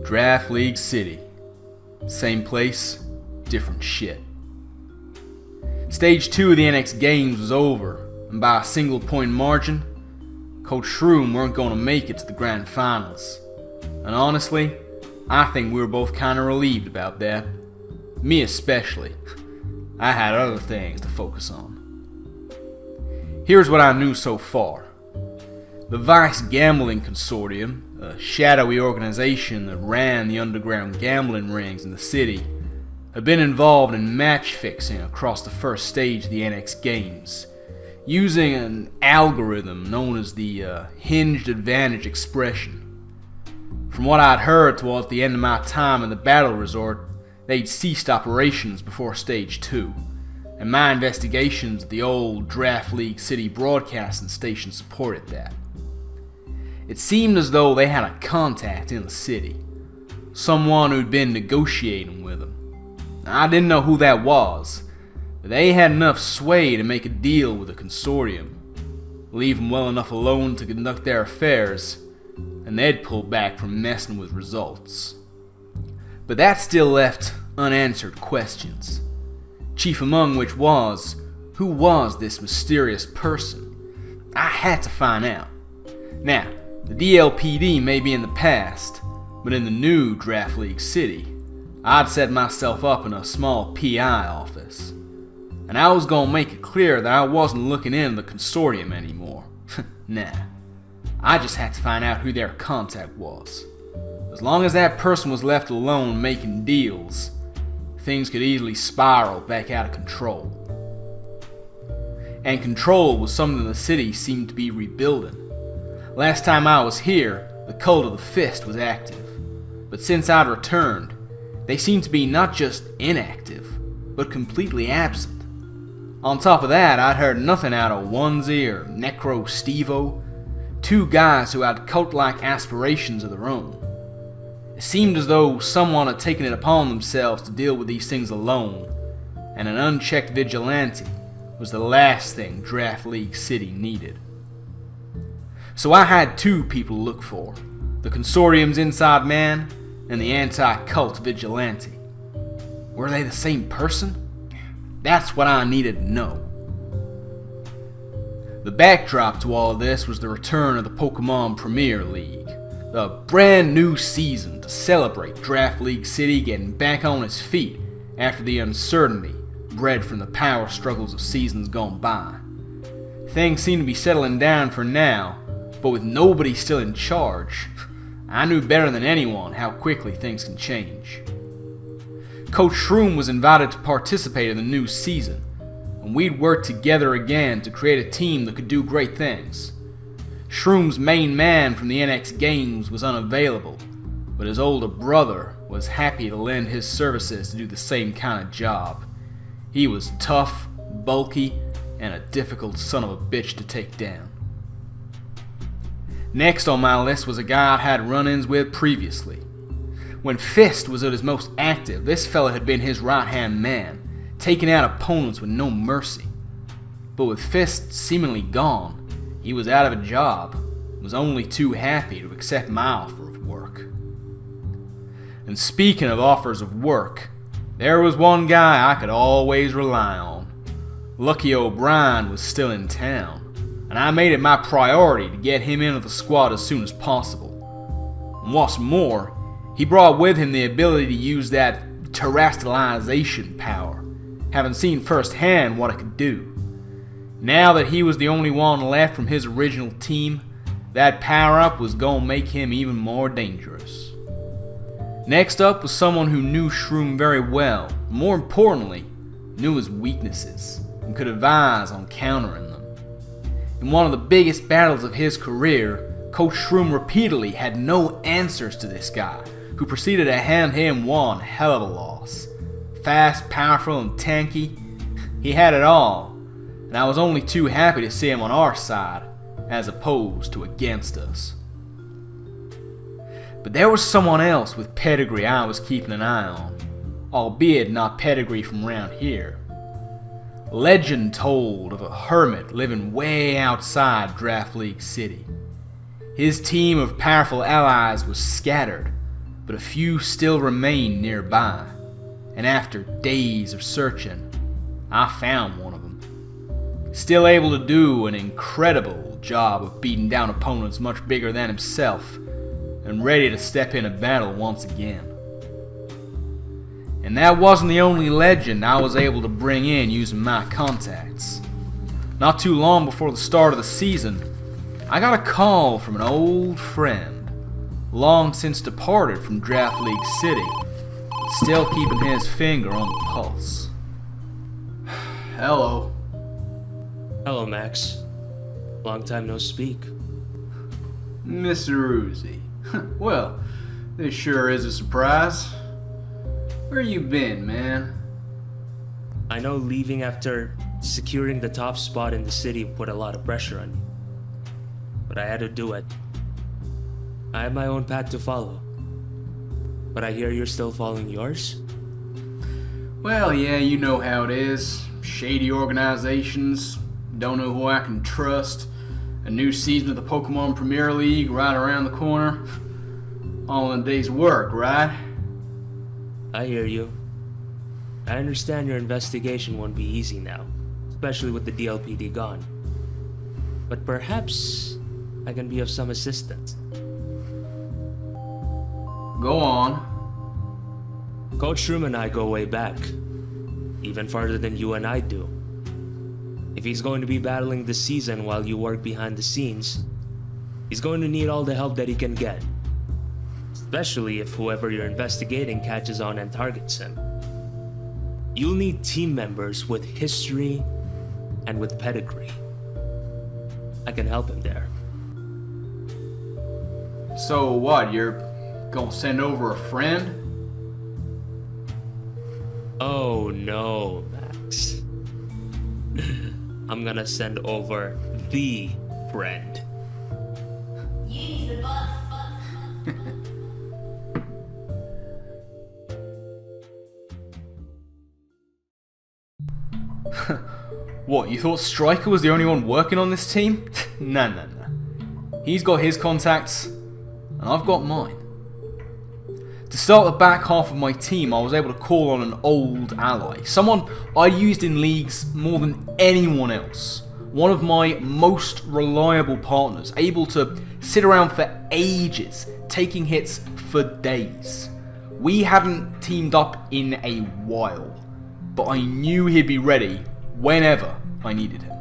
Draft League City. Same place, different shit. Stage 2 of the NX Games was over, and by a single point margin, Coach Shroom weren't going to make it to the grand finals. And honestly, I think we were both kinda relieved about that. Me especially. I had other things to focus on. Here's what I knew so far. The Vice Gambling Consortium, a shadowy organization that ran the underground gambling rings in the city, had been involved in match fixing across the first stage of the NX Games, using an algorithm known as the Hinged Advantage Expression. From what I'd heard towards the end of my time in the Battle Resort, they'd ceased operations before Stage 2, and my investigations at the old Draft League City broadcasting station supported that. It seemed as though they had a contact in the city, someone who'd been negotiating with them. I didn't know who that was, but they had enough sway to make a deal with the consortium, leave them well enough alone to conduct their affairs, and they'd pull back from messing with results. But that still left unanswered questions, chief among which was, who was this mysterious person? I had to find out. Now, the DLPD may be in the past, but in the new Draft League City, I'd set myself up in a small PI office, and I was gonna make it clear that I wasn't looking into the consortium anymore. Nah, I just had to find out who their contact was. As long as that person was left alone making deals, things could easily spiral back out of control. And control was something the city seemed to be rebuilding. Last time I was here, the Cult of the Fist was active, but since I'd returned, they seemed to be not just inactive, but completely absent. On top of that, I'd heard nothing out of Onesie or Necro Stevo, two guys who had cult-like aspirations of their own. It seemed as though someone had taken it upon themselves to deal with these things alone, and an unchecked vigilante was the last thing Draft League City needed. So I had two people to look for, the consortium's inside man and the anti-cult vigilante. Were they the same person? That's what I needed to know. The backdrop to all of this was the return of the Pokémon Premier League, a brand new season to celebrate Draft League City getting back on its feet after the uncertainty bred from the power struggles of seasons gone by. Things seem to be settling down for now, but with nobody still in charge, I knew better than anyone how quickly things can change. Coach Shroom was invited to participate in the new season, and we'd work together again to create a team that could do great things. Shroom's main man from the NX Games was unavailable, but his older brother was happy to lend his services to do the same kind of job. He was tough, bulky, and a difficult son of a bitch to take down. Next on my list was a guy I'd had run-ins with previously. When Fist was at his most active, this fella had been his right-hand man, taking out opponents with no mercy. But with Fist seemingly gone, he was out of a job, and was only too happy to accept my offer of work. And speaking of offers of work, there was one guy I could always rely on. Lucky O'Brien was still in town, and I made it my priority to get him into the squad as soon as possible. And what's more, he brought with him the ability to use that terrestrialization power, having seen firsthand what it could do. Now that he was the only one left from his original team, that power-up was gonna make him even more dangerous. Next up was someone who knew Shroom very well, more importantly, knew his weaknesses, and could advise on countering them. In one of the biggest battles of his career, Coach Shroom repeatedly had no answers to this guy, who proceeded to hand him one hell of a loss. Fast, powerful, and tanky, he had it all, and I was only too happy to see him on our side, as opposed to against us. But there was someone else with pedigree I was keeping an eye on, albeit not pedigree from around here. Legend told of a hermit living way outside Draft League City. His team of powerful allies was scattered, but a few still remained nearby, and after days of searching, I found one of them. Still able to do an incredible job of beating down opponents much bigger than himself, and ready to step into battle once again. And that wasn't the only legend I was able to bring in using my contacts. Not too long before the start of the season, I got a call from an old friend, long since departed from Draft League City, but still keeping his finger on the pulse. Hello. Hello, Max. Long time no speak. Mr. Uzi. Well, this sure is a surprise. Where you been, man? I know leaving after securing the top spot in the city put a lot of pressure on you, but I had to do it. I have my own path to follow, but I hear you're still following yours? Well, yeah, you know how it is. Shady organizations, don't know who I can trust, a new season of the Pokémon Premier League right around the corner. All in a day's work, right? I hear you. I understand your investigation won't be easy now, especially with the DLPD gone. But perhaps I can be of some assistance. Go on. Coach Shroom and I go way back, even farther than you and I do. If he's going to be battling this season while you work behind the scenes, he's going to need all the help that he can get. Especially if whoever you're investigating catches on and targets him. You'll need team members with history and with pedigree. I can help him there. So what, you're gonna send over a friend? Oh no, Max. I'm gonna send over the friend. Use the bus. What, you thought Striker was the only one working on this team? Nah. He's got his contacts, and I've got mine. To start the back half of my team, I was able to call on an old ally, someone I used in leagues more than anyone else. One of my most reliable partners, able to sit around for ages, taking hits for days. We hadn't teamed up in a while, but I knew he'd be ready whenever I needed him.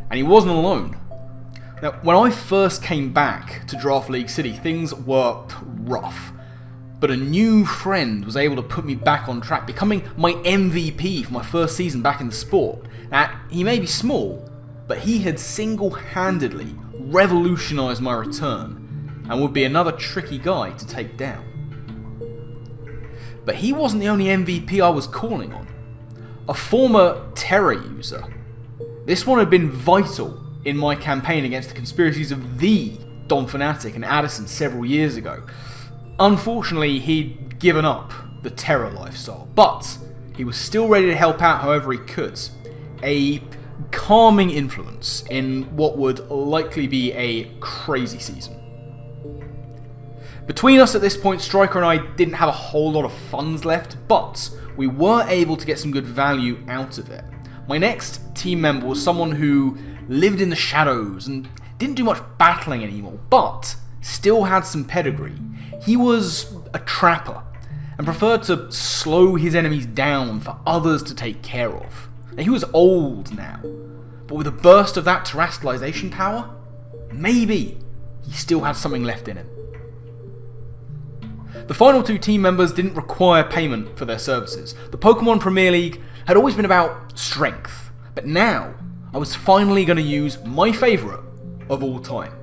And he wasn't alone. Now, when I first came back to Draft League City, things were rough. But a new friend was able to put me back on track, becoming my MVP for my first season back in the sport. Now, he may be small, but he had single-handedly revolutionised my return, and would be another tricky guy to take down. But he wasn't the only MVP I was calling on. A former Terra user. This one had been vital in my campaign against the conspiracies of the Don Fanatic and Addison several years ago. Unfortunately, he'd given up the Terra lifestyle, but he was still ready to help out however he could. A calming influence in what would likely be a crazy season. Between us at this point, Striker and I didn't have a whole lot of funds left, but we were able to get some good value out of it. My next team member was someone who lived in the shadows and didn't do much battling anymore, but still had some pedigree. He was a trapper and preferred to slow his enemies down for others to take care of. Now, he was old now, but with a burst of that terrestrialization power, maybe he still had something left in him. The final two team members didn't require payment for their services. The Pokémon Premier League had always been about strength, but now I was finally going to use my favourite of all time.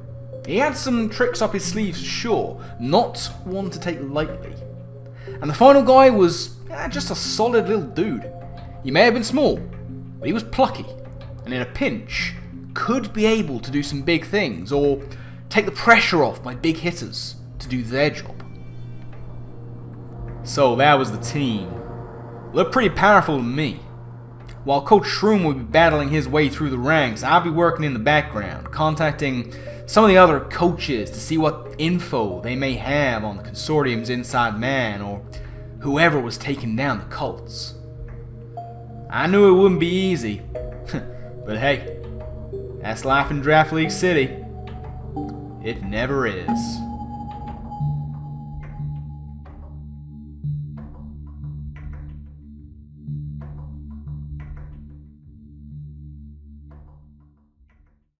He had some tricks up his sleeves, sure, not one to take lightly. And the final guy was just a solid little dude. He may have been small, but he was plucky, and in a pinch, could be able to do some big things, or take the pressure off by big hitters to do their job. So that was the team. Looked pretty powerful to me. While Coach Shroom would be battling his way through the ranks, I'd be working in the background, contacting some of the other coaches to see what info they may have on the consortium's inside man or whoever was taking down the cults. I knew it wouldn't be easy, but hey, that's life in Draft League City. It never is.